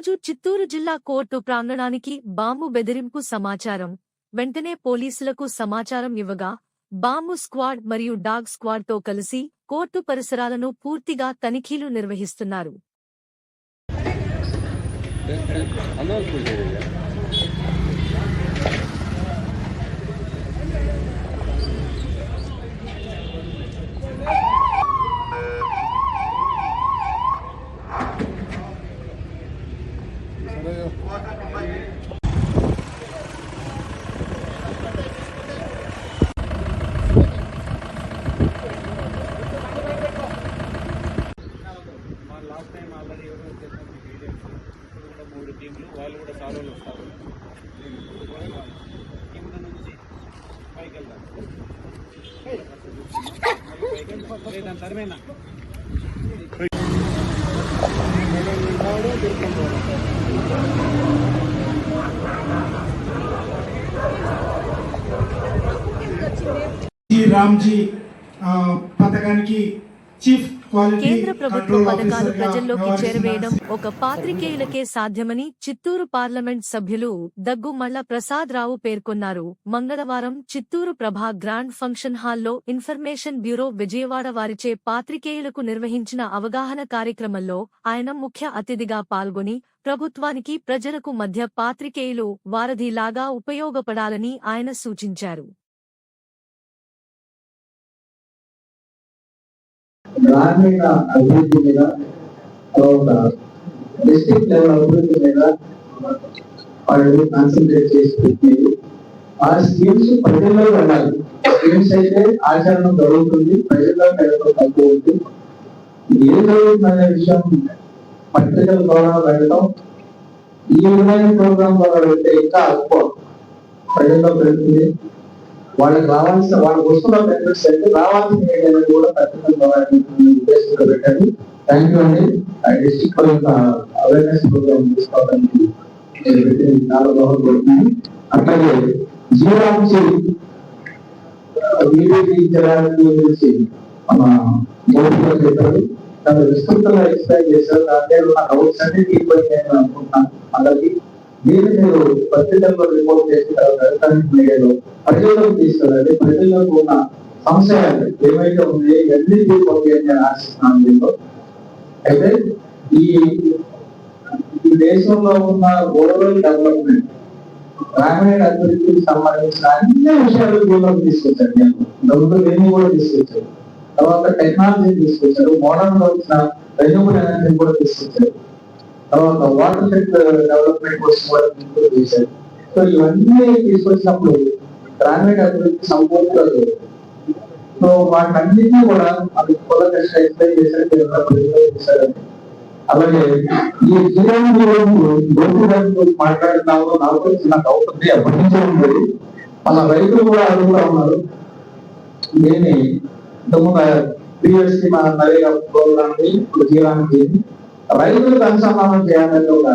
రోజు చిత్తూరు జిల్లా court ప్రాంగణానికి bomb బెదిరింపు సమాచారం. వెంటనే పోలీసులకు సమాచారం ఇవ్వగా బాంబు స్క్వాడ్ మరియు డాగ్ స్క్వాడ్తో కలిసి కోర్టు పరిసరాలను పూర్తిగా తనిఖీలు నిర్వహిస్తున్నారు. మూడు టీంలు వాళ్ళు కూడా సారోలు వస్తారు. కింద నుంచి పైకి వెళ్తారు. దాని తరమేనా రామ్జీ పథకానికి చీఫ్ కేంద్ర ప్రభుత్వ పథకాలు ప్రజల్లోకి చేరవేయడం ఒక పాత్రికేయులకే సాధ్యమని చిత్తూరు పార్లమెంట్ సభ్యులు దగ్గు మల్ల ప్రసాద్ రావు పేర్కొన్నారు. మంగళవారం చిత్తూరు ప్రభా గ్రాండ్ ఫంక్షన్ హాల్లో ఇన్ఫర్మేషన్ బ్యూరో విజయవాడ వారిచే పాత్రికేయులకు నిర్వహించిన అవగాహన కార్యక్రమంలో ఆయన ముఖ్య అతిథిగా పాల్గొని ప్రభుత్వానికి ప్రజలకు మధ్య పాత్రికేయులు వారధిలాగా ఉపయోగపడాలని ఆయన సూచించారు. గ్రామీణ అభివృద్ధి మీద, డిస్ట్రిక్ట్ లెవెల్ అభివృద్ధి మీద వాళ్ళు కాన్సన్ట్రేట్ చేసి పెట్టేది. ఆ స్కీమ్స్ ప్రజల్లో వెళ్ళాలి. స్కీమ్స్ అయితే ఆచరణ జరుగుతుంది, ప్రజల్లో వెళ్ళడం తక్కువ ఉంటుంది. ఏం జరుగుతుందనే విషయం పత్రికల ద్వారా వెళ్ళడం, ఈ విధమైన ప్రోగ్రాం ద్వారా వెళ్తే ఇంకా ఎక్కువ ప్రజల్లో పెరుగుతుంది. వాళ్ళకి రావాల్సిన వాళ్ళకి వస్తున్న బెనిఫిట్స్ అయితే రావాల్సిన ఏదైనా కూడా పత్రికల ద్వారా ఉద్దేశంలో పెట్టారు. థ్యాంక్ యూ అండి. డిస్ట్రిక్ట్ అవేర్నెస్ ప్రోగ్రామ్ తీసుకోవడానికి చాలా దోహదపడుతుంది. అట్లాగే జీవనాంశి గురించి మన గోపిగా చెప్పారు. దాన్ని విస్తృతంగా ఎక్స్ప్లెయిన్ చేశారు. దాంట్లో నా డౌట్స్ అన్ని తీరిపోయింది అనుకుంటున్నాను. అలాగే దీన్ని మీరు పత్రికల్లో రిపోర్ట్ చేసిన తర్వాత మీడియాలో ప్రజల్లోకి తీసుకెళ్ళాలి. ప్రజల్లోకి ఉన్న సంశయాలు ఏవైతే ఉన్నాయో ఇవన్నీ తీరుకోండి అని నేను ఆశిస్తున్నాను. దీంట్లో అయితే ఈ దేశంలో ఉన్న రూరల్ డెవలప్మెంట్, గ్రామీణ అభివృద్ధికి సంబంధించిన అన్ని విషయాలు దీనిలోకి తీసుకొచ్చారు. నేను డబ్బులు దేన్ని కూడా తీసుకొచ్చారు. తర్వాత టెక్నాలజీ తీసుకొచ్చారు. మోడర్న్ లో వచ్చిన రెన్యూబుల్ ఎనర్జీ కూడా తీసుకొచ్చారు. తర్వాత వాటర్ సెక్టర్ డెవలప్మెంట్ కోసం కూడా ఇంప్రూవ్ చేశారు. సో ఇవన్నీ తీసుకొచ్చినప్పుడు గ్రామీణ అభివృద్ధి సంపూర్ణంగా లేదు. సో వాటన్నిటినీ కూడా అది కుల కష్ట ఎక్స్ప్లెయిన్ చేశారు. అలాగే ఈ జీవన గురించి మాట్లాడుతున్నాము. నాకు చిన్న డౌట్ ఉంది, ఎప్పటి నుంచో ఉంది. మన రైతులు కూడా అడుగుతా ఉన్నారు. దీన్ని ఇంతకుముందు ప్రీవియస్లీ మన నరేగా ప్రోగ్రామ్ ఇప్పుడు జీవానికి రైతులకు అనుసంధానం చేయాలని ఒక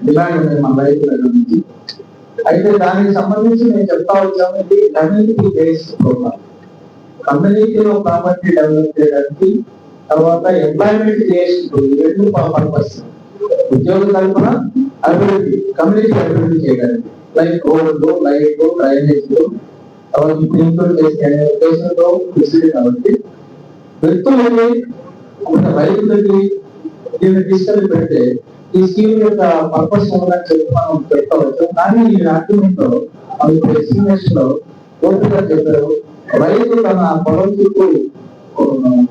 డిమాండ్ ఉంది మన రైతుల నుంచి. అయితే దానికి సంబంధించి నేను చెప్తా వచ్చాను, ఇది కమ్యూనిటీ బేస్డ్ ప్రోగ్రామ్. కమ్యూనిటీలో ప్రాపర్టీ డెవలప్ చేయడానికి, తర్వాత ఎంప్లాయ్మెంట్ క్రియేషన్, రెండు పర్పస్. ఉద్యోగ కల్పన, అభివృద్ధి, కమ్యూనిటీ అభివృద్ధి చేయడానికి, లైక్ రోడ్లు, లైట్లు, డ్రైనేజ్లు, తర్వాత ఇంప్రూవ్ చేసే ఉద్దేశంతో కృషి. కాబట్టి వ్యక్తులకి, రైతులకి దీన్ని తీసుకెళ్లి పెడితే ఈ స్కీమ్ యొక్క పర్పస్ ఉందని చెప్పి మనం చెప్పవచ్చు. కానీ ఈ డాక్యుమెంట్ లో ఎస్టిమేషన్ లో ఓపిక చెప్పారు, రైతు తన పొలం చుట్టూ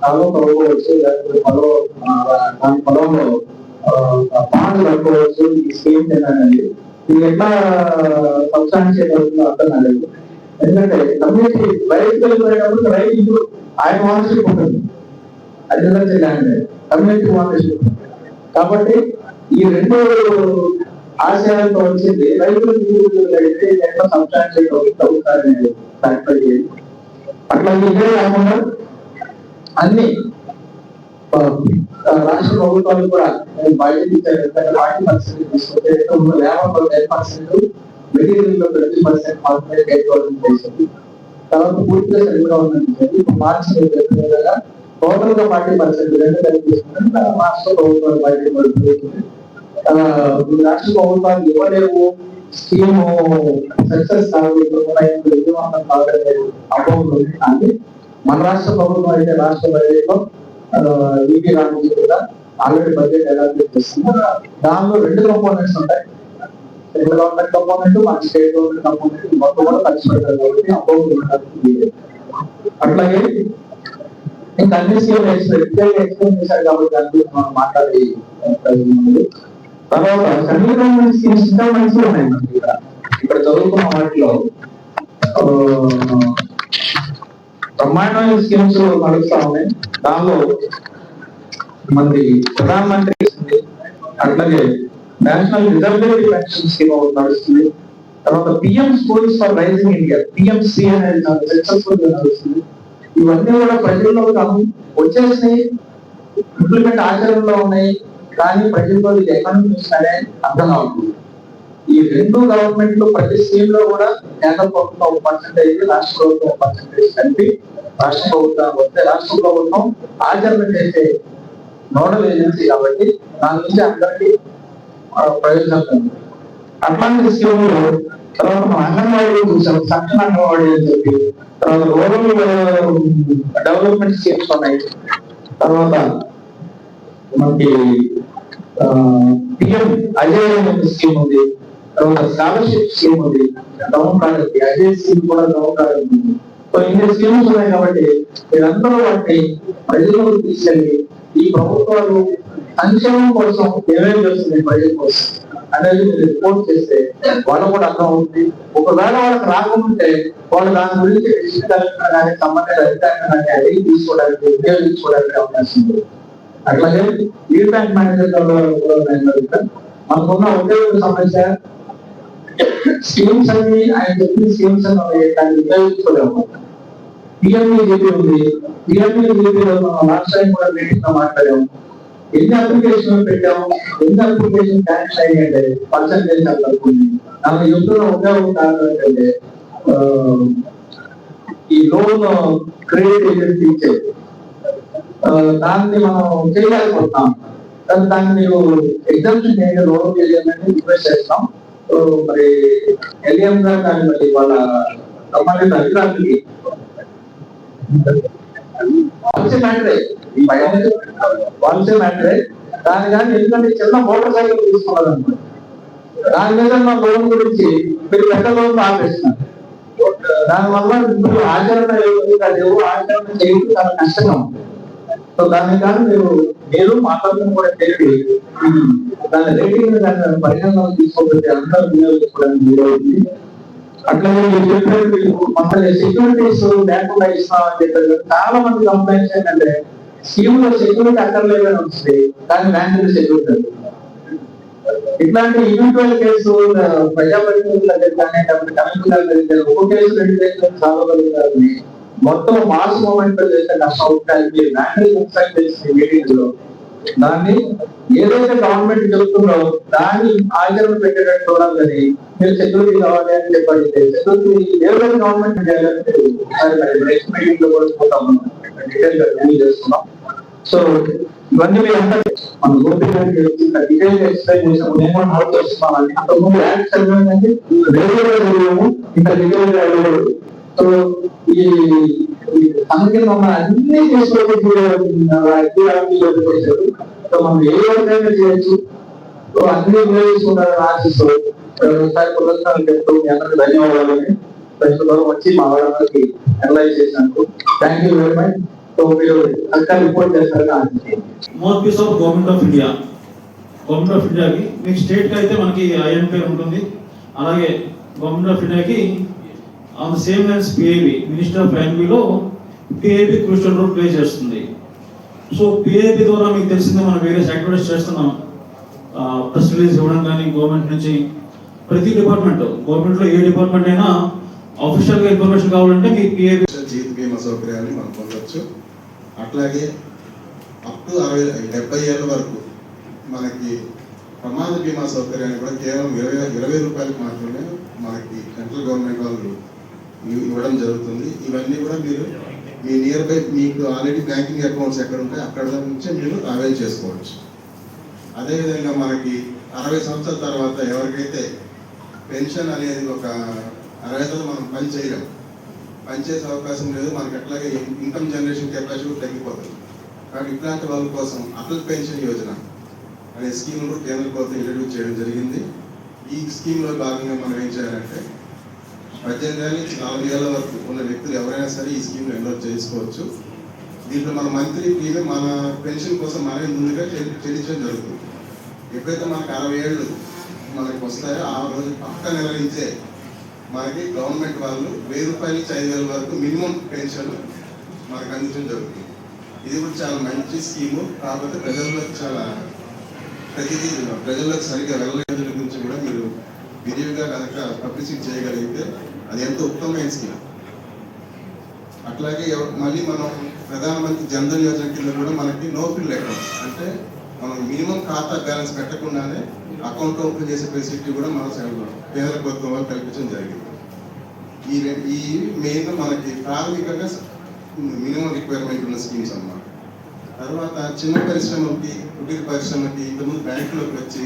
కాలువ కలుపుకోవచ్చు, లేకపోతే పొలంలో పాండ్లు కట్టుకోవచ్చు. ఈ స్కీమ్ ఏంటండి, ఇది ఎట్లా సంవత్సరాన్ని చేయగలుగుతుందో అర్థం కాలేదు. ఎందుకంటే కమ్యూనిటీ రైతులకు పోయేటప్పుడు రైతు ఆయన ఓనర్షిప్ ఉంటుంది, అగ్రికల్చర్ ల్యాండ్ కమ్యూనిటీ ఓనర్షిప్. కాబట్టి ఈ రెండు ఆశయాలతో వచ్చింది. రైతులకు అయితే ఎట్లా సంవత్సరాన్ని చేయగలుగుతారని అట్లా ఇదే కాకుండా అన్ని రాష్ట్ర ప్రభుత్వాలు కూడా బయటకి 40% తీసుకుంటే 10% మెటీరియల్ లో 30% మాత్రమే గవర్నమెంట్ చేసింది. తర్వాత పూర్తిగా సరిగ్గా ఉందని చెప్పి ఇప్పుడు మార్చి టోటల్ గా 40% రెండు కలిపి తీసుకుంటే రాష్ట్ర ప్రభుత్వాలు బయటకు పడుతుంది. రాష్ట్ర ప్రభుత్వాలు ఇవ్వలేవు, స్కీమ్ సక్సెస్ కాదు, విజయవంతం కావాలనే అపోహలు ఉంది. కానీ మన రాష్ట్ర ప్రభుత్వం అయితే రాష్ట్ర బడ్జెట్ లో ఈపీ రామకృష్ణ కూడా ఆల్రెడీ బడ్జెట్ ఎలాబరేట్ చేస్తుంది. దానిలో 2 కంపోనెంట్స్ ఉంటాయి. సెంట్రల్ గవర్నమెంట్ కంపోనెంట్, మన స్టేట్ గవర్నమెంట్ కంపోనెంట్ మొత్తం కూడా ఖర్చు పెడతారు కాబట్టి అపోహలు ఉండడానికి. అట్లాగే ఇంకా అన్ని స్కీమ్ ఎక్స్ప్లెయిన్ చేశారు కాబట్టి దాని గురించి మనం మాట్లాడి తర్వాత సెంట్రల్ గవర్నమెంట్ స్కీమ్స్ ఇంకా మంచిగా ఉన్నాయి. మనకి ఇక్కడ చదువుకున్న వాటిలో బ్రహ్మాండమైన స్కీమ్స్ నడుస్తా ఉన్నాయి. దానిలో మనకి ప్రధాన మంత్రి అట్లాగే నేషనల్ రిజర్వేటివ్ పెన్షన్ స్కీమ్ ఒకటి నడుస్తుంది. తర్వాత PM schools for rising India, PMC అనేది సక్సెస్ఫుల్ గా నడుస్తుంది. ఇవన్నీ కూడా ప్రజల్లో వచ్చేసి ఇంప్లిమెంట్ ఆచరణలో ఉన్నాయి, కానీ ప్రజల్లో ఇది ఎకనామిక్ చూసినారే అర్థం అవుతుంది. ఈ 2 గవర్నమెంట్లు ప్రతి స్కీమ్ లో కూడా కేంద్ర ప్రభుత్వం 1%, రాష్ట్ర ప్రభుత్వం 1% కలిపి రాష్ట్ర ప్రభుత్వం వస్తే రాష్ట్ర ప్రభుత్వం ఆచరణ చేసే నోడల్ ఏజెన్సీ కాబట్టి దాని నుంచి అందరికీ ప్రయోజనం ఉంది. అట్లాంటి స్కీములు తర్వాత మనం అంగన్వాడీ చూసాం, సక్షమ అంగన్వాడీ అని చెప్పి, తర్వాత రూరల్ డెవలప్మెంట్ స్కీమ్స్ ఉన్నాయి. తర్వాత మనకి పిఎం అజయ్ స్కీమ్ ఉంది. తర్వాత స్కాలర్షిప్ స్కీమ్ ఉంది, డౌన్ కాలేజ్ అజయ్ స్కీమ్ కూడా డౌన్ కాలేజ్ ఉంది. సో ఇన్ని స్కీమ్స్ ఉన్నాయి కాబట్టి మీరందరూ వాటిని ప్రజలకు తీసుకెళ్ళి ఈ ప్రభుత్వాలు సంక్షేమం కోసం ఏమేమి చేస్తుంది ప్రజల కోసం అనేది మీరు రిపోర్ట్ చేస్తే వాళ్ళకు కూడా అర్థం అవుతుంది. ఒకవేళ వాళ్ళకి రాకుంటే వాళ్ళు దాని గురించి కానీ సంబంధిత అధికారులు కానీ అడిగి తీసుకోవడానికి ఉపయోగించుకోవడానికి అవకాశం ఉంది. అట్లాగే లీడ్ బ్యాంక్ మేనేజర్ మనకున్న ఒకే సమస్య స్కీమ్స్ అన్ని ఆయన చెప్పిన స్కీమ్స్ అని దాన్ని ఉపయోగించుకోలేము. పిఎంఈజీపీ ఉంది, పిఎంఈజీపీలో మనం లాస్ట్ టైం కూడా మీటింగ్ లో మాట్లాడాము. ఎన్ని అప్లికేషన్ పెట్టాము, ఎన్ని అప్లికేషన్ క్యాష్ అయ్యంటే పర్సెంటేజ్ తగ్గుతుంది. నాకు చెప్తున్న ఉపయోగం కారణం ఏంటంటే ఈ లోన్ క్రెడిట్ ఏజెన్సీ ఇచ్చేది దాన్ని మనం చేయలేకపోతున్నాం. దాన్ని మీరు ఎగ్జామ్షన్ చేయండి, లోన్ చేయమని రిక్వెస్ట్ చేస్తాం. మరి ఎల్ఎం గారు కానీ మరి వాళ్ళ సంబంధిత అధికారులకి పాలసీ మ్యాటరే దాని కానీ ఎందుకంటే చిన్న మోటార్ సైకిల్ తీసుకున్నారు అనుకో, దాని మీద మా లోన్ గురించి మీరు పెద్ద లోన్ ఆపేస్తున్నారు. దానివల్ల ఇప్పుడు ఆచరణ ఆచరణ చేయడం చాలా కష్టంగా ఉంది. సో దాని కానీ మీరు మాట్లాడుతున్న కూడా తెలిపి దాని రేటింగ్ దాని పరిగణలో తీసుకోకపోతే అందరూ వినియోగించుకోవడానికి వీలవుతుంది. అట్లాగే మీరు చెప్పినట్టు మన సెక్యూరిటీస్ లేకుండా ఇస్తామని చెప్పారు. చాలా మంది కంప్లైంట్స్ ఏంటంటే స్కీమ్ లో సెక్యూరిటీ అక్కర్లేదని వస్తుంది, కానీ బ్యాంకులు సెక్యూరిటీ. ఇట్లాంటి ఇండివిజువల్ కేసు ప్రజాప్రతినిధుల దగ్గర కానీ కలెక్టర్ దగ్గర ఒక కేసు 2 కేసులు చదవగలుగుతారు. మొత్తం మాస్ మూమెంట్ లో చేసే కష్టం అవుతాయి. బ్యాంకులు చేసిన మీటింగ్ లో దాన్ని ఏదైతే గవర్నమెంట్ చెప్తుందో దాన్ని ఆచరణ పెట్టేటట్టు చూడాలి. కానీ మీరు సెక్యూరిటీ కావాలి అని చెప్పండి, సెక్యూరిటీ ఏదైతే గవర్నమెంట్ నెక్స్ట్ మీటింగ్ లో కూడా పోతాం డీటెయిల్ గా చేస్తున్నాం. సో ఇవన్నీ మీరు అంతా మన గోపికలు డీటెయిల్ గా ఎక్స్ప్లెయిన్ చేసాము. నేను కూడా నోట్ చేస్తున్నాను. అంతకుముందు యాక్ట్ చదివామంటే రెగ్యులర్ గా చదివాము, ఇంకా డీటెయిల్ గా అడిగారు. సో ఈ సంఖ్యలో ఉన్న అన్ని చేసుకోవచ్చు. సో మనం ఏ విధంగా చేయొచ్చు, సో అన్ని ఉపయోగించుకుంటారని ఆశిస్తూ ఒకసారి పురస్కారం చెప్తూ మీ అందరికీ ధన్యవాదాలని ప్రజలు వచ్చి మా వాళ్ళందరికీ అనలైజ్ చేసినందుకు thank you very much. So మీరు అక్కడ రిపోర్ట్ చేస్తారని ఆశిస్తున్నాను. Mouthpiece of government of India, government of ఇండియాకి మీకు స్టేట్ కి అయితే మనకి ఐఎన్ పేరు ఉంటుంది. అలాగే గవర్నమెంట్ ఆఫ్ ఇండియాకి on the same lines PIB, minister of ఐఎన్బిలో పిఐబి క్రూషియల్ రోల్ ప్లే చేస్తుంది. సో పిఐబి ద్వారా మీకు తెలిసిందే మనం వేరియస్ యాక్టివిటీస్ చేస్తున్నాం. ప్రెస్ రిలీజ్ ఇవ్వడం కానీ గవర్నమెంట్ నుంచి ప్రతి డిపార్ట్మెంట్, గవర్నమెంట్లో ఏ డిపార్ట్మెంట్ అయినా ఆఫీషియల్ గా ఇన్ఫర్మేషన్ కావాలంటే మీ పిఐబి జీవిత బీమా సౌకర్యాన్ని మనం పొందవచ్చు. అట్లాగే అప్ టు 70 ఏళ్ళ వరకు మనకి ప్రమాద బీమా సౌకర్యాన్ని కూడా కేవలం 20 రూపాయలకు మాత్రమే మనకి సెంట్రల్ గవర్నమెంట్ వాళ్ళు ఇవ్వడం జరుగుతుంది. ఇవన్నీ కూడా మీరు మీ నియర్ బై మీకు ఆల్రెడీ బ్యాంకింగ్ అకౌంట్స్ ఎక్కడ ఉంటాయి అక్కడ నుంచే మీరు అవైల్ చేసుకోవచ్చు. అదేవిధంగా మనకి 60 సంవత్సరాల తర్వాత ఎవరికైతే పెన్షన్ అనేది ఒక 60 మనం పని చేయలేం, పనిచేసే అవకాశం లేదు, మనకి అట్లాగే ఇన్కమ్ జనరేషన్ కెపాసిటీ తగ్గిపోతుంది. కాబట్టి ఇట్లాంటి వాళ్ళ కోసం అటల్ పెన్షన్ యోజన అనే స్కీమ్ కూడా కేంద్ర ప్రభుత్వం ఇంట్రడ్యూస్ చేయడం జరిగింది. ఈ స్కీమ్లో భాగంగా మనం ఏం చేయాలంటే 18 ఏళ్ళ నుంచి 40 ఏళ్ళ వరకు ఉన్న వ్యక్తులు ఎవరైనా సరే ఈ స్కీమ్లో ఎన్రోల్ చేసుకోవచ్చు. దీంట్లో మన మంత్లీ ప్రీమియం మన పెన్షన్ కోసం మనమే ముందుగా చెల్లించడం జరుగుతుంది. ఎప్పుడైతే మనకు 60 ఏళ్ళు మనకి వస్తాయో ఆ రోజు పక్క నిర్వహించే మనకి గవర్నమెంట్ వాళ్ళు 1000 రూపాయల నుంచి 5000 వరకు మినిమం పెన్షన్ మనకు అందించడం జరుగుతుంది. ఇది కూడా చాలా మంచి స్కీము. కాకపోతే ప్రజల్లోకి ప్రజల్లోకి సరిగ్గా వెళ్ళలేని గురించి కూడా మీరు విరివిగా కనుక పబ్లిసిటీ చేయగలిగితే అది ఎంతో ఉత్తమమైన స్కీమ్. అట్లాగే మళ్ళీ మనం ప్రధానమంత్రి జన్ధన్ యోజన కింద కూడా మనకి నో ఫ్రిల్ అకౌంట్, అంటే మనం మినిమం ఖాతా బ్యాలెన్స్ పెట్టకుండానే అకౌంట్ ఓపెన్ చేసే ఫెసిలిటీ కూడా మన కేంద్ర ప్రభుత్వం వాళ్ళు కల్పించడం జరిగింది. ఈ మెయిన్ మనకి ప్రాథమికంగా మినిమం రిక్వైర్మెంట్ ఉన్న స్కీమ్స్ అన్నమాట. తర్వాత చిన్న పరిశ్రమలకి, కుటీర పరిశ్రమలకి ఇంతకుముందు బ్యాంకులోకి వచ్చి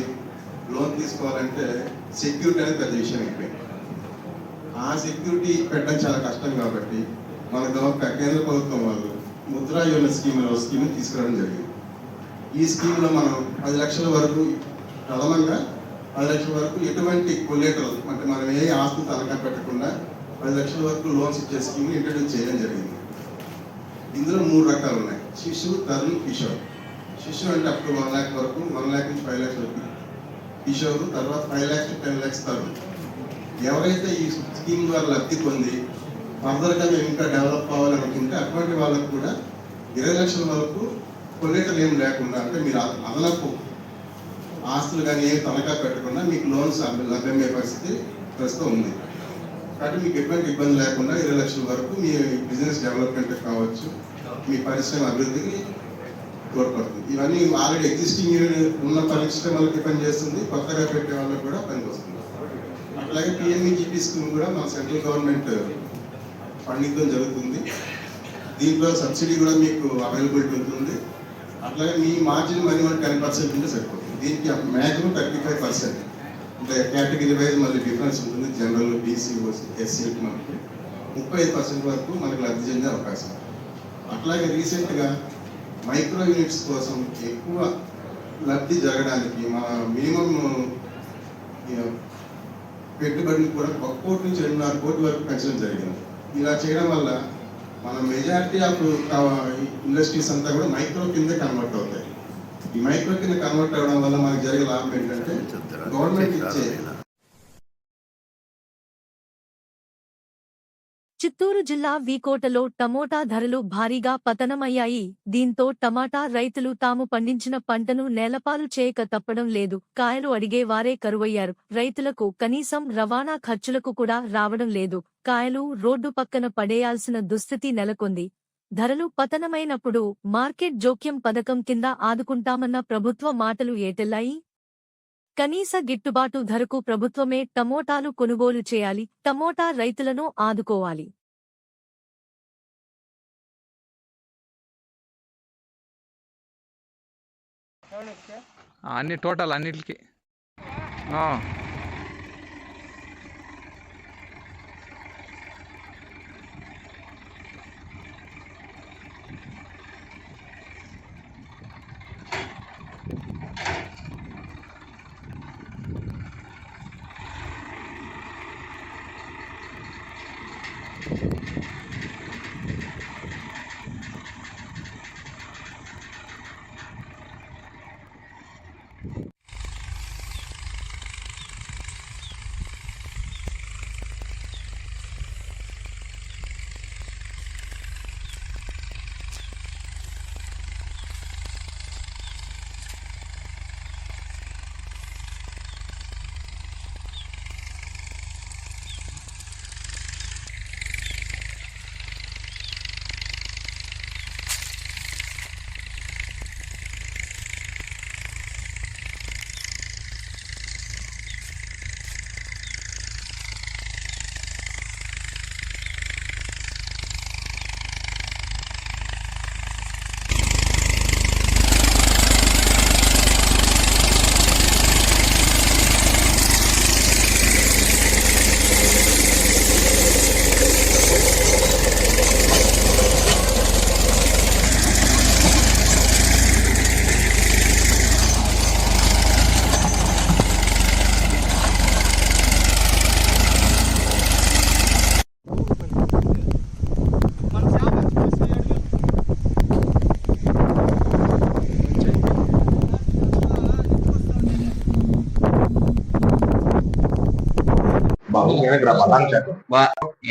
లోన్ తీసుకోవాలంటే సెక్యూరిటీ అనేది పెద్ద విషయం అయిపోయింది. ఆ సెక్యూరిటీ పెట్టడం చాలా కష్టం కాబట్టి మన కేంద్ర ప్రభుత్వం వాళ్ళు ముద్రా యోజన స్కీమ్ తీసుకురావడం జరిగింది. ఈ స్కీమ్లో మనం 10 లక్షల వరకు, ప్రథమంగా 10 లక్షల వరకు ఎటువంటి కొలేటరల్ అంటే మనం ఏ ఆస్తి తనఖా పెట్టకుండా 10 లక్షల వరకు లోన్స్ ఇచ్చే స్కీమ్ ఇంట్రడ్యూస్ చేయడం జరిగింది. ఇందులో 3 రకాలు ఉన్నాయి: శిశు, తరుణ్, కిషోర్. శిశు అంటే అప్ టు 1 lakh వరకు, 1 lakh నుంచి 5 lakhs వరకు కిషోర్, తర్వాత 5 lakhs to 10 lakhs తరుణ్. ఎవరైతే ఈ స్కీమ్ ద్వారా లబ్ధి పొంది ఫర్దర్గా మేము ఇంకా డెవలప్ అవ్వాలనుకుంటే అటువంటి వాళ్ళకు కూడా 20 లక్షల వరకు కొలేటరల్ ఏం లేకుండా, అంటే మీరు అదనపు ఆస్తులు కానీ ఏం తనఖా పెట్టకుండా మీకు లోన్స్ లభ్యమయ్యే పరిస్థితి ప్రస్తుతం ఉంది. కాబట్టి మీకు ఎటువంటి ఇబ్బంది లేకుండా 20 లక్షల వరకు మీ బిజినెస్ డెవలప్మెంట్ కావచ్చు, మీ పరిశ్రమ అభివృద్ధికి తోడ్పడుతుంది. ఇవన్నీ ఆల్రెడీ ఎగ్జిస్టింగ్ ఉన్న పరిశ్రమలకి పనిచేస్తుంది, కొత్తగా పెట్టే వాళ్ళకి కూడా పనికొస్తుంది. అట్లాగే PMEGP స్కీమ్ కూడా మన సెంట్రల్ గవర్నమెంట్ పండించడం జరుగుతుంది. దీంట్లో సబ్సిడీ కూడా మీకు అవైలబిలిటీ ఉంటుంది. అట్లాగే మీ మార్జిన్ మనీ 10% ఉంటే సరిపోతుంది. దీనికి మ్యాక్సిమం 35%, అంటే కేటగిరీ వైజ్ మళ్ళీ డిఫరెన్స్ ఉంటుంది. జనరల్, BC, SC మనకి 35% వరకు మనకు లబ్ధి చెందే అవకాశం. అట్లాగే రీసెంట్గా మైక్రో యూనిట్స్ కోసం ఎక్కువ లబ్ధి జరగడానికి మన మినిమం పెట్టుబడిని కూడా 1 కోటి నుంచి 2.5 కోట్ల వరకు పెంచడం జరిగింది. ఇలా చేయడం వల్ల మన మెజారిటీ ఆఫ్ ఇండస్ట్రీస్ అంతా కూడా మైక్రో కింద కన్వర్ట్ అవుతాయి. ఈ మైక్రో కింద కన్వర్ట్ అవ్వడం వల్ల మనకు జరిగే లాభం ఏంటంటే గవర్నమెంట్ ఇచ్చే. చిత్తూరు జిల్లా వీకోటలో టమోటా ధరలు భారీగా పతనమయ్యాయి. దీంతో టమాటా రైతులు తాము పండించిన పంటను నేలపాలు చేయక తప్పడం లేదు. కాయలు అడిగే వారే కరువయ్యారు. రైతులకు కనీసం రవాణా ఖర్చులకు కూడా రావడం లేదు. కాయలు రోడ్డు పక్కన పడేయాల్సిన దుస్థితి నెలకొంది. ధరలు పతనమైనప్పుడు మార్కెట్ జోక్యం పథకం కింద ఆదుకుంటామన్న ప్రభుత్వ మాటలు ఏటెల్లాయి? కనీస గిట్టుబాటు ధరకు ప్రభుత్వమే టమోటాలు కొనుగోలు చేయాలి. టమోటా రైతులను ఆదుకోవాలి. అన్ని టోటల్ అన్నిటికీ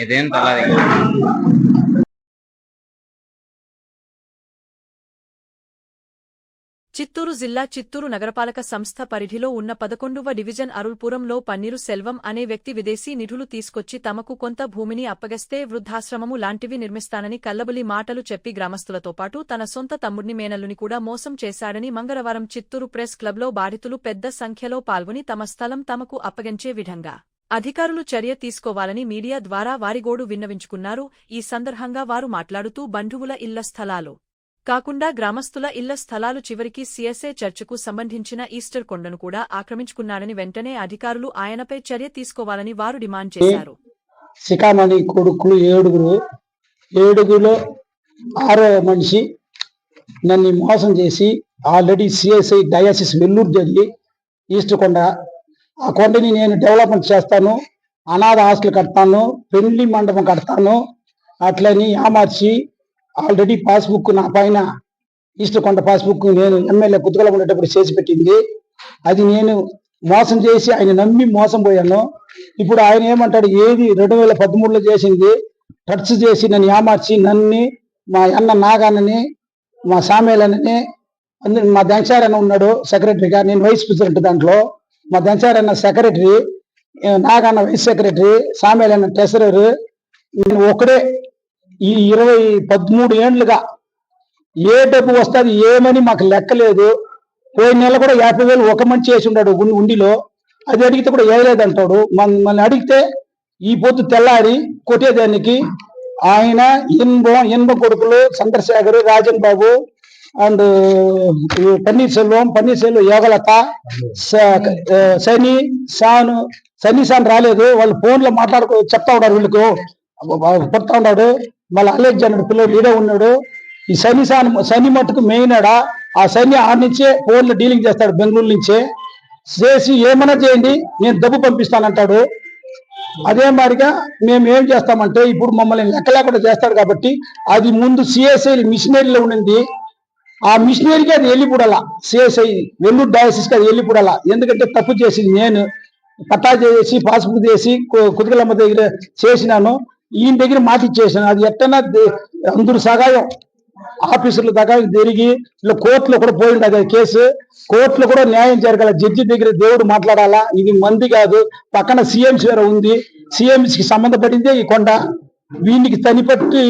ఇదేం తలాది చిత్తూరు జిల్లా చిత్తూరు నగరపాలక సంస్థ పరిధిలో ఉన్న 11వ డివిజన్ అరుల్పురంలో పన్నీరు సెల్వం అనే వ్యక్తి విదేశీ నిధులు తీసుకొచ్చి తమకు కొంత భూమిని అప్పగిస్తే వృద్ధాశ్రమము లాంటివి నిర్మిస్తానని కల్లబులి మాటలు చెప్పి గ్రామస్తులతో పాటు తన సొంత తమ్ముడిని మేనల్లుని కూడా మోసం చేశాడని మంగళవారం చిత్తూరు ప్రెస్ క్లబ్లో బాధితులు పెద్ద సంఖ్యలో పాల్గొని తమ స్థలం తమకు అప్పగించే విధంగా అధికారులు చర్య తీసుకోవాలని మీడియా ద్వారా వారి గోడు విన్నవించుకున్నారు. ఈ సందర్భంగా వారు మాట్లాడుతూ బంధువుల ఇళ్ల స్థలాలు కాకుండా గ్రామస్తుల ఇళ్ల స్థలాలు చివరికి సిఎస్ఏ చర్చకు సంబంధించిన ఈస్టర్ కొండను కూడా ఆక్రమించుకున్నాడని వెంటనే అధికారులు ఆయనపై చర్య తీసుకోవాలని వారు డిమాండ్ చేశారు. శిఖామణి కొడుకులు 7గురు 6వ మనిషి నన్ను మోసం చేసి ఆల్రెడీ సిఎస్ఐ డయాసిస్ వెల్లూరు జరిగి ఈస్టర్ కొండ, ఆ కొండని నేను డెవలప్మెంట్ చేస్తాను, అనాథ హాస్టల్ కడతాను, పెళ్లి మండపం కడతాను అట్లని ఆమార్చి ఆల్రెడీ పాస్బుక్ నా పైన ఈస్టర్ కొండ పాస్బుక్ నేను ఎమ్మెల్యే కుతుకలో ఉండేటప్పుడు చేసి పెట్టింది. అది నేను మోసం చేసి ఆయన నమ్మి మోసం పోయాను. ఇప్పుడు ఆయన ఏమంటాడు, ఏది 2013లో చేసింది టచ్ చేసి నన్ను ఏమార్చి నన్ను మా అన్న నాగాన్నని మా సామేలన్నని మా దంచారన్న ఉన్నాడు సెక్రటరీగా, నేను వైస్ ప్రెసిడెంట్, దాంట్లో మా దంచారన్న సెక్రటరీ, నాగన్న వైస్ సెక్రటరీ, సామేలన్న ట్రెజరర్. నేను ఒకడే ఈ 13 ఏండ్లుగా ఏ డబ్బు వస్తుంది ఏమని మాకు లెక్కలేదు. పోయిన నెల కూడా 50,000 ఒక మంచి చేసి ఉన్నాడు ఉండిలో, అది అడిగితే కూడా వేయలేదంటాడు. మన అడిగితే ఈ పొద్దు తెల్లారి కొట్టేదానికి ఆయన ఇన్బ కొడుకులు చంద్రశేఖర్, రాజన్ బాబు అండ్ పన్నీర్ సెల్వం యోగలత, శని సాన్ రాలేదు. వాళ్ళు ఫోన్లో చెప్తా ఉన్నారు, వీళ్ళకు కొడతా ఉన్నాడు. మళ్ళీ అలెగ్జాండర్ పిల్లలు ఈడే ఉన్నాడు. ఈ శని మట్టుకు మెయినాడా, ఆ శని ఆడ నుంచే ఫోన్లో డీలింగ్ చేస్తాడు, బెంగళూరు నుంచే చేసి ఏమైనా చేయండి నేను డబ్బు పంపిస్తానంటాడు. అదే మాదిరిగా మేము ఏం చేస్తామంటే ఇప్పుడు మమ్మల్ని లెక్క లేకుండా చేస్తాడు కాబట్టి అది ముందు సిఎస్ఐ మిషనరీలో ఉండింది, ఆ మిషనరీకి అది వెళ్ళిపోడాల, సిఎస్ఐ వెల్లూరు డయాసిస్కి అది వెళ్ళిపోడాల. ఎందుకంటే తప్పు చేసింది నేను, పట్టా చేసి పాస్బుక్ చేసి కుతుకలమ్మ దగ్గర చేసినాను, ఈయన దగ్గర మాట ఇచ్చేసాను. అది ఎట్టనా అందరు సగాయం ఆఫీసర్ల దాకా తిరిగి ఇలా కోర్టులో కూడా పోయింది అది కేసు. కోర్టులో కూడా న్యాయం జరగాల, జడ్జి దగ్గర దేవుడు మాట్లాడాలా. ఇది మంది కాదు, పక్కన సిఎంసి వేరే ఉంది, సిఎంసికి సంబంధపడిందే ఈ కొండ. వీనికి తనిపట్టి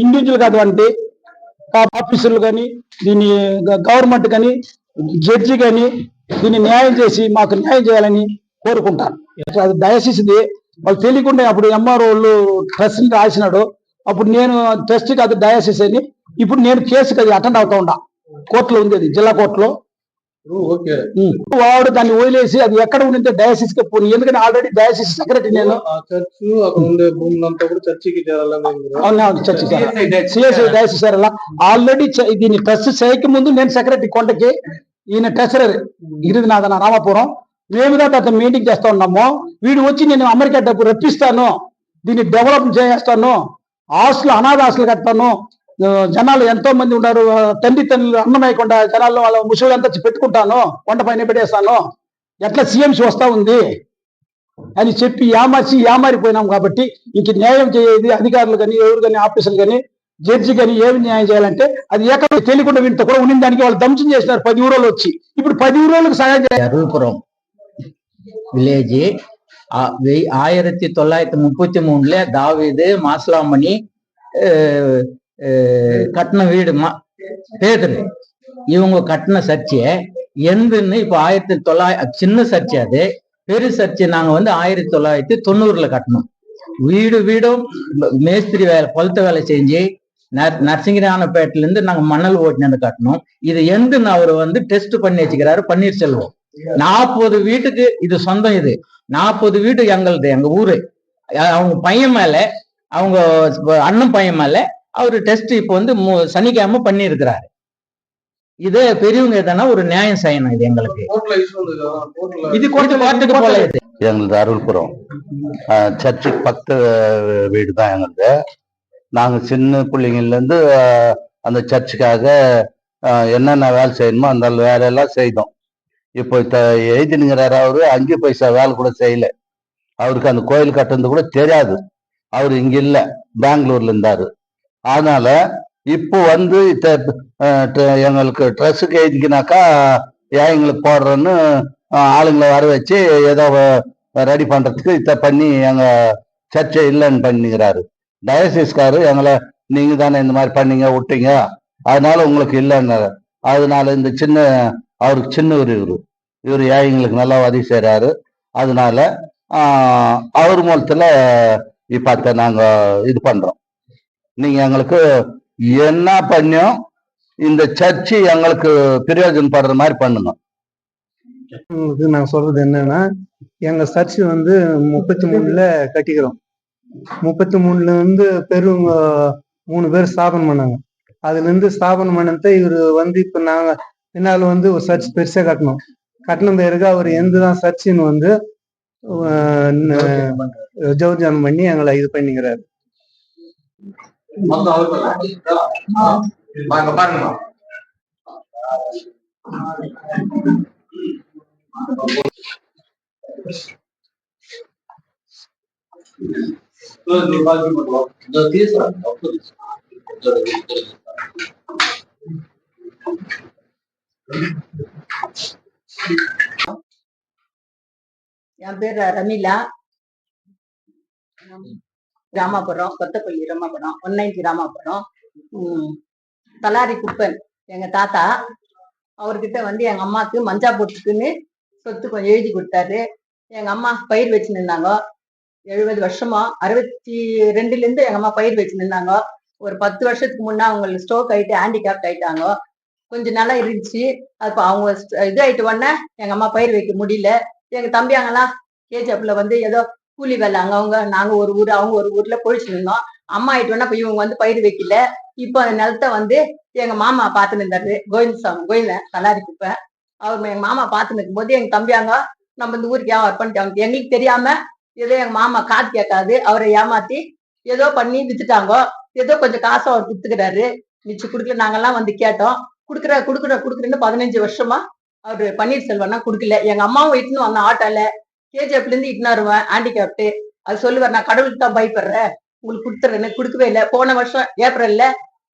ఇండివిజువల్ కాదు అంటే ఆఫీసర్లు కానీ దీన్ని గవర్నమెంట్ కానీ జడ్జి కానీ దీన్ని న్యాయం చేసి మాకు న్యాయం చేయాలని కోరుకుంటాను. అది డయాసిస్ది వాళ్ళు తెలియకుండా అప్పుడు ఎంఆర్ఓ వాళ్ళు ట్రస్ట్ రాసినాడు, అప్పుడు నేను ట్రస్ట్ కాదు డయాసిస్ అని, ఇప్పుడు నేను కేసుకి అది అటెండ్ అవుతా ఉండా, కోర్టులో ఉంది, అది జిల్లా కోర్టులో. వాడు దాన్ని వదిలేసి అది ఎక్కడ ఉండిందో డయాసిస్ కి పోయి, ఎందుకంటే ఆల్రెడీ డయాసిస్ సెక్రటరీ నేను సిఎస్ఐ డయాసిస్ ఆల్రెడీ దీన్ని ట్రస్ట్ చేయక ముందు నేను సెక్రటరీ కొండకి, ఈయన ట్రెజరర్ గిరినాథన రామాపురం. మేము అతను మీటింగ్ చేస్తా ఉన్నాము. వీడు వచ్చి నేను అమెరికా డబ్బు రప్పిస్తాను, దీన్ని డెవలప్ చేస్తాను, హాస్టల్ అనాథ హాస్టల్ కడతాను, జనాలు ఎంతో మంది ఉన్నారు, తండ్రులు అన్నమయ్యకుండా జనాలు వాళ్ళ ముసలంతా పెట్టుకుంటాను, కొండ పైన పెట్టేస్తాను, ఎట్లా సిఎంసి వస్తా ఉంది అని చెప్పి యామారిపోయినాం. కాబట్టి ఇంక న్యాయం చేయేది అధికారులు కానీ ఎవరు కానీ ఆఫీసర్లు కానీ జడ్జి కానీ ఏమి న్యాయం చేయాలంటే అది ఎక్కడ తెలియకుండా వీటితో కూడా ఉండిన దానికి వాళ్ళు దంచం చేసినారు 10 ఊరోళ్ళు వచ్చి. ఇప్పుడు 10 ఊరోళ్ళకి సహాయం చేయాలి. అరుల్పురం విలేజ్ 1933 தாவீது மாஸ்லாமணி கட்டின வீடு பேதரு இவங்க கட்டின சர்ச்சை எந்தன்னு இப்போ 1900 சின்ன சர்ச்சை, அது பெரு சர்ச்சை நாங்க 1990 கட்டணும். வீடும் மேஸ்திரி வேலை கொளுத்த வேலை செஞ்சு நரசிங்கரானப்பேட்டில இருந்து நாங்க மணல் ஓட்டினு கட்டணும். இது எந்துன்னு அவர் டெஸ்ட் பண்ணி வச்சுக்கிறாரு பன்னீர் செல்வம். 40 வீட்டுக்கு இது சொந்தம். இது 40 வீடு எங்களது, எங்க ஊரு. அவங்க பையன் மேல, அவங்க அண்ணன் பையன் மேல அவரு டெஸ்ட் இப்போ சனிக்கிழமை பண்ணி இருக்கிறாரு. இது பெரியவங்க எதனா ஒரு நியாயம் செய்யணும். இது எங்களுக்கு இது கோர்ட்டுக்கு போல. இது எங்களது அருள்புரம் சர்ச்சுக்கு பக்கத்து வீடு தான் எங்களது. நாங்க சின்ன பிள்ளைங்கள்ல இருந்து அந்த சர்ச்சுக்காக என்னென்ன வேலை செய்யணுமோ அந்த வேலையெல்லாம் செய்தோம். இப்போ எழுதினுங்கிறாரு, அவரு 5 பைசா வேலை கூட செய்யல. அவருக்கு அந்த கோயில் கட்டுறது கூட தெரியாது. அவர் இங்க இல்ல, பெங்களூர்ல இருந்தாரு. அதனால இப்போ வந்து எங்களுக்கு ட்ரெஸ்ஸுக்கு எழுதிக்கினாக்கா எங்களுக்கு போடுறோன்னு ஆளுங்களை வர வச்சு ஏதோ ரெடி பண்றதுக்கு பண்ணி எங்க சர்ச்சை இல்லைன்னு பண்ணிக்கிறாரு. டயசிஸ்காரு எங்களை நீங்க தானே இந்த மாதிரி பண்ணீங்க விட்டீங்க, அதனால உங்களுக்கு இல்லைன்னாரு. அதனால இந்த அவருக்கு சின்னவர் இவரு எங்களுக்கு நல்லா உதவி செய்யறாரு. அதனால அவர் மூலத்துல இப்ப நாங்க இது பண்றோம். நீங்க எங்களுக்கு என்ன பண்ணியும் இந்த சர்ச்சு எங்களுக்கு பிரயோஜனப்படுற மாதிரி பண்ணுங்க. நான் சொல்றது என்னன்னா, எங்க சர்ச் வந்து 33 கட்டிக்கிறோம். 33 வந்து பெரும் 3 பேர் ஸ்தாபனம் பண்ணாங்க. அதுல இருந்து ஸ்தாபனம் பண்ணத இவரு வந்து இப்ப நாங்க பின்னால வந்து ஒரு சர்ச் பெருசா கட்டணும். கட்டின பிறகு அவர் எந்ததான் சர்ச்சுன்னு வந்து ஜோதியானம் பண்ணி எங்களை இது பண்ணிக்கிறாரு. என் பேர் ரமீலா. ராமாபுரம், கொத்தப்பள்ளி ராமாபுரம், 190 ராமாபுரம். தலாரி குப்பன் எங்க தாத்தா. அவர்கிட்ட வந்து எங்க அம்மாக்கு மஞ்சா போட்டுக்குன்னு சொத்து கொஞ்சம் எழுதி கொடுத்தாரு. எங்க அம்மா பயிர் வச்சு நின்னாங்க 70 வருஷமா. 62 இருந்து எங்க அம்மா பயிர் வச்சு நின்னாங்க. ஒரு 10 வருஷத்துக்கு முன்னா அவங்களுக்கு ஸ்ட்ரோக் ஆயிட்டு ஹேண்டிகேப்ட் ஆயிட்டாங்க. கொஞ்சம் நல்லா இருந்துச்சு. அப்ப அவங்க இது ஆயிட்டு உடனே எங்க அம்மா பயிர் வைக்க முடியல. எங்க தம்பியாங்கலாம் கேஜப்ல வந்து ஏதோ கூலி வேலை அவங்க நாங்க ஒரு ஊர் அவங்க ஒரு ஊர்ல பொழிச்சு இருந்தோம். அம்மா ஆயிட்டோன்னா இப்ப இவங்க வந்து பயிர் வைக்கல. இப்போ அந்த நிலத்தை வந்து எங்க மாமா பார்த்துன்னு இருந்தாரு. கோவிந்த தலாரி குப்பை. அவர் எங்க மாமா பார்த்துன்னு இருக்கும் போது எங்க தம்பியாங்க நம்ம இந்த ஊருக்கு ஏன் பண்ணிட்டாங்க எங்களுக்கு தெரியாம ஏதோ எங்க மாமா காது கேட்காது அவரை ஏமாத்தி ஏதோ பண்ணி வித்துட்டாங்க. ஏதோ கொஞ்சம் காசு அவர் வித்துக்கிறாரு. மிச்சு குடுக்கல. நாங்கெல்லாம் வந்து கேட்டோம். குடுக்குறேன்னு 15 வருஷமா அவரு பன்னீர்செல்வம்னா குடுக்கல. எங்க அம்மாவும் இட்டுன்னு வந்த ஆட்டோல கேஜிஎஃப்ல இருந்து இட்டுன்னு வருவேன் ஹேண்டிகேப்டு. அது சொல்லுவார் நான் கடவுளுக்கு தான் பயப்படுறேன் உங்களுக்கு கொடுத்துறேன்னு. கொடுக்கவே இல்லை. போன வருஷம் ஏப்ரல்ல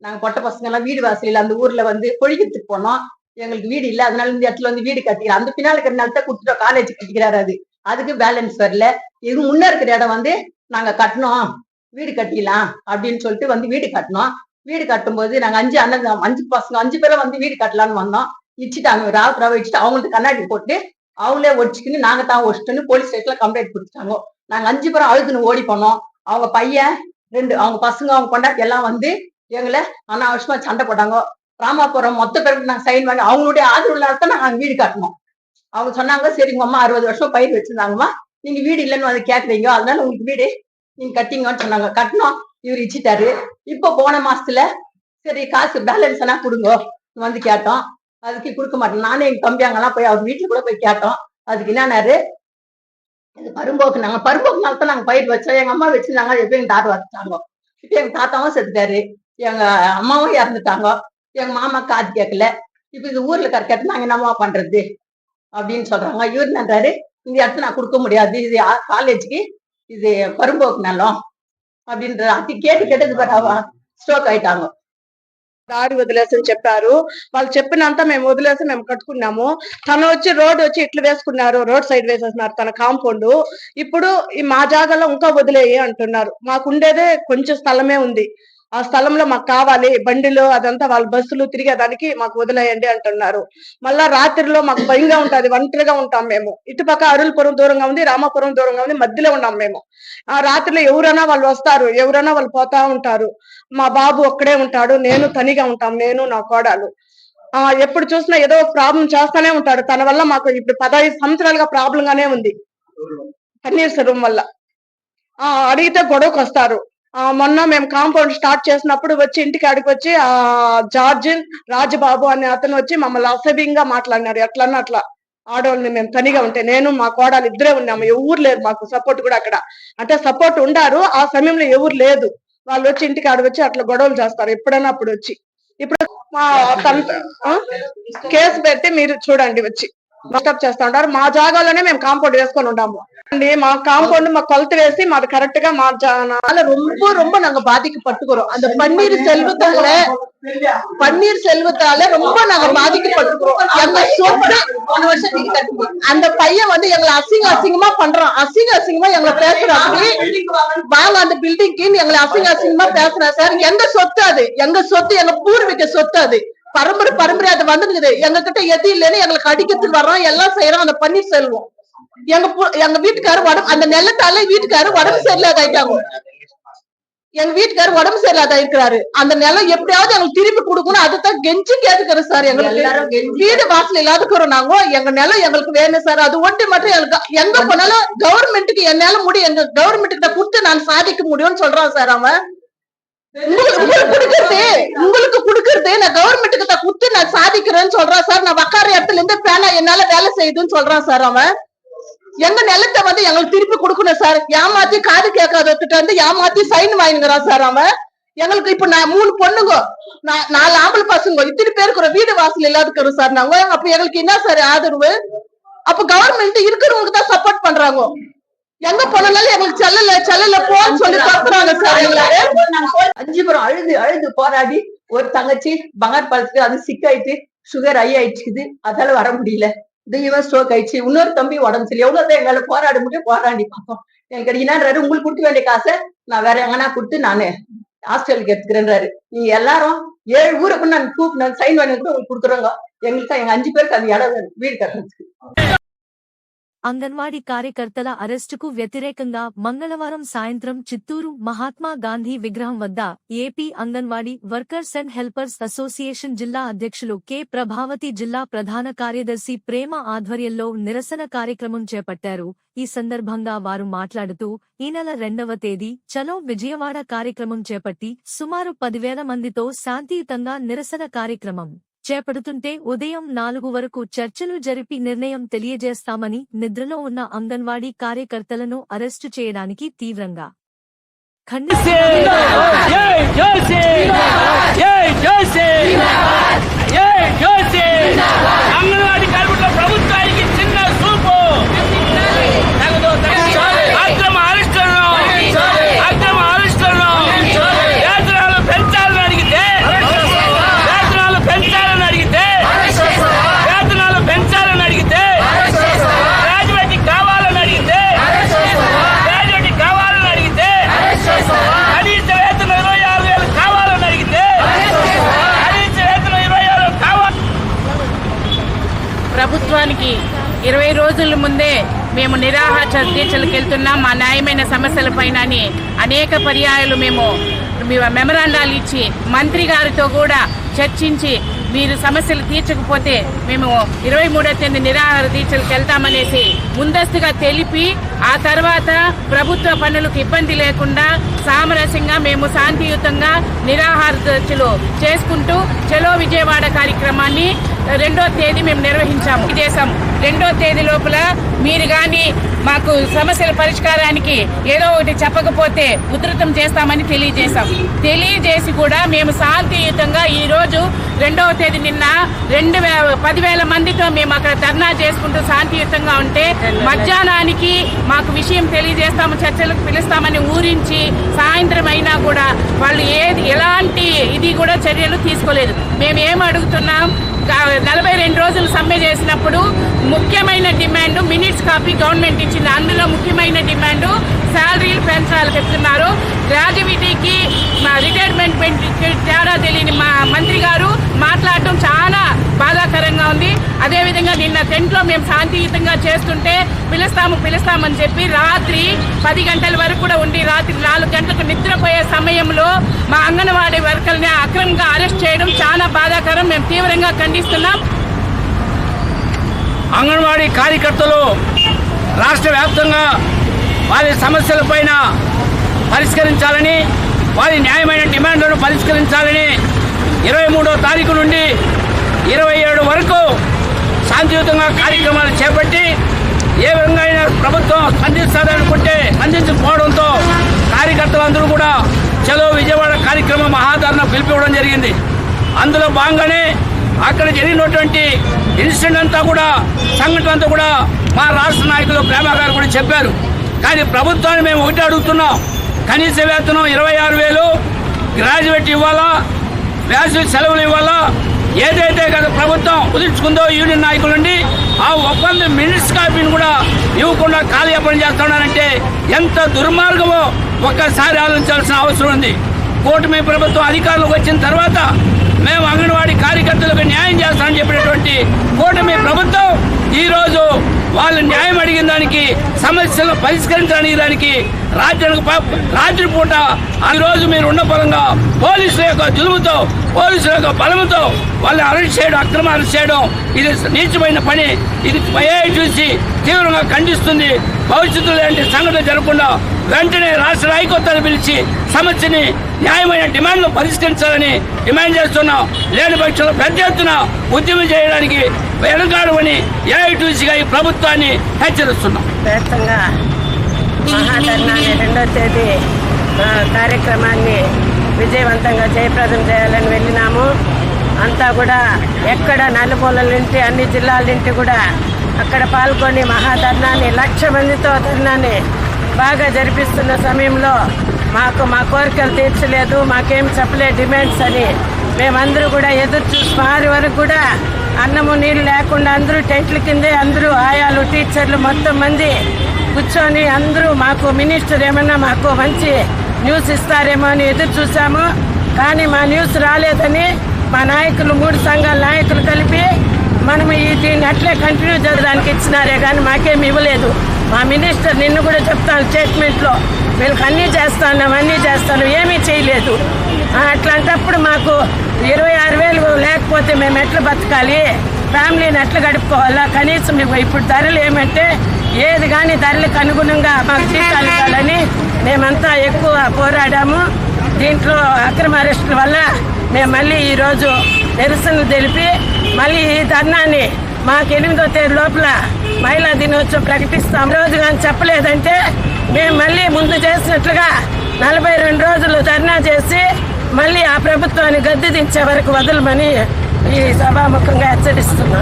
நாங்க பொட்ட பசங்க எல்லாம் வீடு வாசலில் அந்த ஊர்ல வந்து பொழிக்கிறதுக்கு போனோம். எங்களுக்கு வீடு இல்லை. அதனால இந்த இடத்துல வந்து வீடு கட்டிக்கிறோம். அந்த பின்னால இருக்கிற நிலத்தை கொடுத்துட்டோம். காலேஜ் கட்டிக்கிறாரு. அதுக்கு பேலன்ஸ் வரல. இது முன்ன இருக்கிற இடம் வந்து நாங்க கட்டணும் வீடு கட்டிக்கலாம் அப்படின்னு சொல்லிட்டு வந்து வீடு கட்டணும். வீடு கட்டும் போது நாங்க 5 அண்ணன் 5 பசங்க 5 பேரும் வந்து வீடு கட்டலான்னு வந்தோம். இச்சுட்டாங்க. ராவ இச்சுட்டு அவங்களுக்கு கண்ணாடி போட்டு அவங்களே ஒடிச்சுக்கின்னு நாங்க தான் ஒடிச்சுன்னு போலீஸ் ஸ்டேஷன்ல கம்ப்ளைண்ட் கொடுத்துட்டாங்க. நாங்க 5 பேரும் அழுதுன்னு ஓடி போனோம். அவங்க பையன் 2 அவங்க பசங்க அவங்க கொண்டாட்டி எல்லாம் வந்து எங்களை அனாவசியமா சண்டை போட்டாங்க. ராமாபுரம் மொத்த பேருக்கு நாங்க சைன் வாங்கி அவங்களுடைய ஆதரவுல தான் நாங்க வீடு கட்டணும். அவங்க சொன்னாங்க சரி உங்க அம்மா 60 வருஷம் பயிர் வச்சிருந்தாங்கம்மா நீங்க வீடு இல்லைன்னு வந்து கேக்குறீங்க அதனால உங்களுக்கு வீடு நீங்க கட்டிங்கன்னு சொன்னாங்க. கட்டணும். இவர் இச்சிட்டாரு. இப்ப போன மாசத்துல சரி காசு பேலன்ஸ் எல்லாம் கொடுங்க வந்து கேட்டோம். அதுக்கு கொடுக்க மாட்டோம். நானே எங்க தம்பியாங்கெல்லாம் போய் அவர் வீட்டுல கூட போய் கேட்டோம். அதுக்கு என்னன்னாரு இது பரும்போக்கு நாங்க பரும்போக்குனால தான் நாங்க பயிர் வச்சோம். எங்க அம்மா வச்சிருந்தாங்க. எப்ப எங்க தாத்தா வச்சுட்டாங்க. இப்ப எங்க தாத்தாவும் செத்துட்டாரு. எங்க அம்மாவும் இறந்துட்டாங்க. எங்க மாமா காது கேட்கல. இப்ப இந்த ஊர்ல கேட்டு நாங்க என்னமா பண்றது அப்படின்னு சொல்றாங்க. இவர் நன்றாரு இந்த இடத்துல நான் கொடுக்க முடியாது. இது காலேஜுக்கு ఇది పరుంబోకు నెలం அப்படின்ற అది కేటది స్ట్రోక్ అయితాము. దారి వదిలేసని చెప్పారు. వాళ్ళు చెప్పినంత మేము వదిలేసి మేము కట్టుకున్నాము. తను వచ్చి రోడ్ వచ్చి ఇట్లు వేసుకున్నారు. రోడ్ సైడ్ వేసేస్తున్నారు తన కాంపౌండ్. ఇప్పుడు ఈ మా జాగాలో ఇంకా వదిలేయి అంటున్నారు. మాకు ఉండేదే కొంచెం స్థలమే ఉంది. ఆ స్థలంలో మాకు కావాలి బండిలో అదంతా వాళ్ళ బస్సులు తిరిగేదానికి మాకు వదిలేయండి అంటున్నారు. మళ్ళా రాత్రిలో మాకు భయంగా ఉంటది. ఒంటరిగా ఉంటాం మేము. ఇటుపక్క అరుల్పురం దూరంగా ఉంది, రామాపురం దూరంగా ఉంది. మధ్యలో ఉన్నాం మేము. ఆ రాత్రిలో ఎవరైనా వాళ్ళు వస్తారు, ఎవరైనా వాళ్ళు పోతా ఉంటారు. మా బాబు ఒక్కడే ఉంటాడు. నేను తనిగా ఉంటాం. నేను నా కోడలు ఎప్పుడు చూసినా ఏదో ప్రాబ్లం చేస్తానే ఉంటాడు. తన వల్ల మాకు ఇప్పుడు 15 సంవత్సరాలుగా ప్రాబ్లం గానే ఉంది. పన్నీర్సెల్వం వల్ల అడిగితే గొడవకు వస్తారు. మొన్న మేము కాంపౌండ్ స్టార్ట్ చేసినప్పుడు వచ్చి ఇంటికి అడిగి వచ్చి జార్జిన్ రాజబాబు అనే అతను వచ్చి మమ్మల్ని అసభ్యంగా మాట్లాడినారు. ఎట్లన్నా అట్లా ఆడవాళ్ళని మేము తనిగా ఉంటే నేను మా కోడలు ఇద్దరే ఉన్నాము. ఎవరు లేరు మాకు సపోర్ట్ కూడా. అక్కడ అంటే సపోర్ట్ ఉండారు. ఆ సమయంలో ఎవరు లేదు. వాళ్ళు వచ్చి ఇంటికి ఆడ వచ్చి అట్లా గొడవలు చేస్తారు ఎప్పుడైనా అప్పుడు వచ్చి. ఇప్పుడు కేసు పెట్టి మీరు చూడండి వచ్చి డిస్టర్బ్ చేస్తా ఉంటారు. మా జాగాలోనే మేము కాంపౌండ్ వేసుకొని ఉన్నాము. மா காம்பவுண்ட் மா கொளுத்து வேசி அது கரெக்டா மாற்றால ரொம்ப ரொம்ப நாங்க பாதிக்கப்பட்டுக்கிறோம். அந்த பன்னீர் செல்வத்தால ரொம்ப நாங்க பாதிக்கப்பட்டுக்கிறோம். எங்க சொத்து அந்த பையன் வந்து எங்களை அசிங்கமா பண்றான். அசிங்கமா எங்களை பேசுறாங்க. வாங்க அந்த பில்டிங்க்கு எங்களை அசிங்கமா பேசுறேன் சார். எங்க சொத்து அது? எங்க சொத்து, எங்க பூர்வீக சொத்து அது. பரம்பரை அது வந்துருக்குது. எங்க கிட்ட எது இல்லைன்னு எங்களுக்கு அடிக்கிறதுக்கு வர்றோம், எல்லாம் செய்யறோம். அந்த பன்னீர் செல்வம் எங்க வீட்டுக்காரர் அந்த நெல்லத்தால வீட்டுக்காரர் உடம்பு சரியில்லாத ஆயிட்டாங்க. எங்க வீட்டுக்காரர் உடம்பு சரியில்லாத இருக்கிறாரு. அந்த நிலம் எப்படியாவது எங்களுக்கு திருப்பி கொடுக்கணும். அதுதான் கெஞ்சி கேட்டுக்கிறோம் சார். எங்களுக்கு வீடு வாசல் இல்லாதுக்கிறோம். நாங்க எங்க நிலம் எங்களுக்கு வேணும் சார். அது ஒட்டி மட்டும் எங்களுக்கு எங்க போனாலும் கவர்மெண்ட்டுக்கு என்னால முடியும், எங்க கவர்மெண்ட்டுக்கு கொடுத்து நான் சாதிக்க முடியும்னு சொல்றான் சார். அவன் உங்களுக்கு கொடுக்கறது நான் கவர்மெண்ட்டுக்கு தான் கொடுத்து நான் சாதிக்கிறேன்னு சொல்றான் சார். நான் உக்கார இடத்துல இருந்து பேனா என்னால வேலை செய்யுதுன்னு சொல்றான் சார். அவன் எங்க நிலத்தை வந்து எங்களுக்கு திருப்பி கொடுக்கணும் சார். ஏமாத்தி காது கேட்காதவர்கிட்ட வந்து ஏமாத்தி சைன் வாங்கிக்கிறான் சார். அவன் எங்களுக்கு இப்ப 3 பொண்ணுங்க 4 ஆம்பளை பசங்க இத்தனை பேருக்கு வீடு வாசல் இல்லாதுக்கிறோம் சார். நாங்க அப்ப எங்களுக்கு என்ன சார் ஆதரவு? அப்ப கவர்மெண்ட் இருக்கிறவங்களுக்கு தான் சப்போர்ட் பண்றாங்க. எங்க போனாலும் எங்களுக்கு செல்லல போன்னு சொல்லி தப்புறாங்க சார். எங்களுக்கு 5 பேரும் அழுது போராடி ஒரு தங்கச்சி பங்கார் பாலத்துக்கு அது சிக்காயிட்டு சுகர் ஹை ஆயிடுச்சுது. அதால வர முடியல. இவன் ஸ்ட்ரோக் ஆயிடுச்சு. இன்னொரு தம்பி உடம்பு சரி. எவ்வளவுதான் எங்களால போராட முடியும் போராடி பார்த்தோம். எனக்கு என்னான்றாரு, உங்களுக்கு கொடுக்க வேண்டிய காசை நான் வேற எங்கன்னா கொடுத்து நானு ஹாஸ்டலுக்கு எடுத்துக்கிறேன்றாரு. நீங்க எல்லாரும் 7 ஊருக்கு நான் கூப்பிட்டு சைன் வாங்கி கூட உங்களுக்கு கொடுக்குறோங்க. எங்களுக்கு தான் எங்க 5 பேருக்கு அந்த இடம் வீடு கட்டுறதுக்கு. అంగన్వాడీ కార్యకర్తల అరెస్టుకు వ్యతిరేకంగా మంగళవారం సాయంత్రం చిత్తూరు మహాత్మా గాంధీ విగ్రహం వద్ద AP anganwadi workers and helpers association జిల్లా అధ్యక్షులు కె ప్రభావతి, జిల్లా ప్రధాన కార్యదర్శి ప్రేమ ఆధ్వర్యంలో నిరసన కార్యక్రమం చేపట్టారు. ఈ సందర్భంగా వారు మాట్లాడుతూ ఈ నెల 2వ తేదీ చలో విజయవాడ కార్యక్రమం చేపట్టి సుమారు 10,000 మందితో శాంతియుతంగా నిరసన కార్యక్రమం చేపడుతుంటే ఉదయం 4 వరకు చర్చలు జరిపి నిర్ణయం తెలియజేస్తామని నిద్రలో ఉన్న అంగన్వాడీ కార్యకర్తలను అరెస్టు చేయడానికి తీవ్రంగా ప్రభుత్వానికి 20 రోజుల ముందే మేము నిరాహార దీక్షలకు వెళ్తున్నాం. మా న్యాయమైన సమస్యలపైన అనేక పర్యాయాలు మేము మెమరాండాలు ఇచ్చి మంత్రి గారితో కూడా చర్చించి మీరు సమస్యలు తీర్చకపోతే మేము 23వ తేదీ నిరాహార దీక్షలకు వెళ్తామనేసి ముందస్తుగా తెలిపి ఆ తర్వాత ప్రభుత్వ పనులకు ఇబ్బంది లేకుండా సామరస్యంగా మేము శాంతియుతంగా నిరాహార దీక్షలు చేసుకుంటూ చలో విజయవాడ కార్యక్రమాన్ని 2వ తేదీ మేము నిర్వహించాము. చేసాం 2వ తేదీ లోపల మీరు గాని మాకు సమస్యల పరిష్కారానికి ఏదో ఒకటి చెప్పకపోతే ఉధృతం చేస్తామని తెలియజేసి కూడా మేము శాంతియుతంగా ఈ రోజు 2వ తేదీ నిన్న 10,000 మందితో మేము అక్కడ ధర్నా చేసుకుంటూ శాంతియుతంగా ఉంటే మధ్యాహ్నానికి మాకు విషయం తెలియజేస్తాము, చర్చలకు పిలుస్తామని ఊరించి సాయంత్రం అయినా కూడా వాళ్ళు ఎలాంటి ఇది కూడా చర్యలు తీసుకోలేదు. మేము ఏం అడుగుతున్నాం, 42 రోజులు సమ్మె చేసినప్పుడు ముఖ్యమైన డిమాండ్ మినిట్స్ కాపీ గవర్నమెంట్ ఇచ్చింది. అందులో ముఖ్యమైన డిమాండ్ శాలరీలు పెంచాలని చెప్తున్నారు. గ్రాడ్యుయేటీకి రిటైర్మెంట్ తేడా తెలియని మా మంత్రి గారు మాట్లాడటం చాలా బాధాకరంగా ఉంది. అదేవిధంగా నిన్న టెంట్లో మేము శాంతియుతంగా చేస్తుంటే పిలుస్తామని చెప్పి రాత్రి 10 గంటల వరకు కూడా ఉండి రాత్రి 4 గంటలకు నిద్రపోయే సమయంలో మా అంగన్వాడీ వర్కర్ని అక్రమంగా అరెస్ట్ చేయడం చాలా బాధాకరం. మేము తీవ్రంగా ఖండిస్తున్నాం. అంగన్వాడీ కార్యకర్తలు రాష్ట్ర వ్యాప్తంగా వారి సమస్యలపైన పరిష్కరించాలని, వారి న్యాయమైన డిమాండ్లను పరిష్కరించాలని 23వ తారీఖు నుండి 27 వరకు శాంతియుతంగా కార్యక్రమాలు చేపట్టి ఏ విధంగా అయినా ప్రభుత్వం స్పందిస్తారనుకుంటే స్పందించకపోవడంతో కార్యకర్తలందరూ కూడా చలో విజయవాడ కార్యక్రమం మహాధరణ పిలిపివ్వడం జరిగింది. అందులో భాగంగానే అక్కడ జరిగినటువంటి ఇన్సిడెంట్ అంతా కూడా సంఘటన అంతా కూడా మా రాష్ట్ర నాయకులు ప్రేమ గారు కూడా చెప్పారు. కానీ ప్రభుత్వాన్ని మేము ఒకటి అడుగుతున్నాం, కనీస వేతనం 26,000, గ్రాడ్యుయేట్ ఇవ్వాలా, వేసవి సెలవులు ఇవ్వాలా. ఏదైతే గత ప్రభుత్వం కుదుర్చుకుందో యూనియన్ నాయకుల నుండి ఆ ఒప్పంద మినిట్స్ కాపీని కూడా ఇవ్వకుండా కాలయాపన చేస్తున్నారంటే ఎంత దుర్మార్గమో ఒక్కసారి ఆలోచించాల్సిన అవసరం ఉంది. కూటమి ప్రభుత్వం అధికారంలోకి వచ్చిన తర్వాత మేము అంగన్వాడీ కార్యకర్తలకు న్యాయం చేస్తామని చెప్పినటువంటి కూటమి ప్రభుత్వం ఈరోజు వాళ్ళు న్యాయం అడిగిన దానికి, సమస్యలను పరిష్కరించడానికి దానికి రాత్రిపూట ఈరోజు మీరు ఉన్న పరంగా పోలీసుల యొక్క జులుముతో, పోలీసుల యొక్క బలముతో వాళ్ళని అరెస్ట్ చేయడం, అక్రమ అరెస్ట్ చేయడం ఇది నీచమైన పని. ఇది చూసి తీవ్రంగా ఖండిస్తుంది. భవిష్యత్తులో లాంటి సంఘటన జరగకుండా వెంటనే రాష్ట్ర హైకోర్టును పిలిచి సమస్యని న్యాయమైన డిమాండ్లు పరిష్కరించాలని డిమాండ్ చేస్తున్నాం. లేని పక్షంలో పెద్ద ఎత్తున ఉద్యమం చేయడానికి వెనుకాడమని ఏఐటీసీగా ఈ ప్రభుత్వాన్ని హెచ్చరిస్తున్నాం. వ్యాప్తంగా మహాధర్నాన్ని 2వ తేదీ కార్యక్రమాన్ని విజయవంతంగా జయప్రదం చేయాలని వెళ్ళినాము. అంతా కూడా ఎక్కడ నలుమూలల నుండి, అన్ని జిల్లాల నుండి కూడా అక్కడ పాల్గొని మహాధర్నాన్ని 1,00,000 మందితో ధర్నాన్ని బాగా జరిపిస్తున్న సమయంలో మా కోరికలు తీర్చలేదు, మాకేం చెప్పలేదు డిమాండ్స్ అని మేమందరూ కూడా ఎదురు చూసి వారి వరకు కూడా అన్నము నీళ్ళు లేకుండా అందరూ టెంట్ల కిందే అందరూ ఆయాలు, టీచర్లు మొత్తం మంది కూర్చొని అందరూ మాకు మినిస్టర్ ఏమన్నా మాకు మంచి న్యూస్ ఇస్తారేమో అని ఎదురు చూసాము. కానీ మా న్యూస్ రాలేదని మా నాయకులు, 3 సంఘాల నాయకులు కలిపి మనము దీన్ని అట్లే కంటిన్యూ చేయడానికి ఇచ్చినారే కానీ మాకేమి ఇవ్వలేదు. మా మినిస్టర్ నిన్ను కూడా చెప్తాను స్టేట్మెంట్లో, వీళ్ళకి అన్నీ చేస్తాను ఏమీ చేయలేదు. అట్లాంటప్పుడు మాకు 26,000 లేకపోతే మేము ఎట్లా బతకాలి, ఫ్యామిలీని ఎట్లా గడుపుకోవాలా? కనీసం ఇప్పుడు ధరలు ఏమంటే ఏది కానీ ధరలకు అనుగుణంగా మాకు జీతాలు ఇవ్వాలని మేమంతా ఎక్కువ పోరాడాము. దీంట్లో అక్రమ అరెస్టుల వల్ల మేము మళ్ళీ ఈరోజు నిరసనలు తెలిపి మళ్ళీ ఈ ధర్నాన్ని మాకు 8వ తేదీ లోపల మహిళా దినోత్సవం ప్రకటిస్తాం. రోజు కానీ చెప్పలేదంటే మేము మళ్ళీ ముందు చేసినట్లుగా 42 రోజులు ధర్నా చేసి మళ్ళీ ఆ ప్రభుత్వాన్ని గద్దె దించే వరకు వదలమని ఈ సభాముఖంగా హెచ్చరిస్తున్నాం.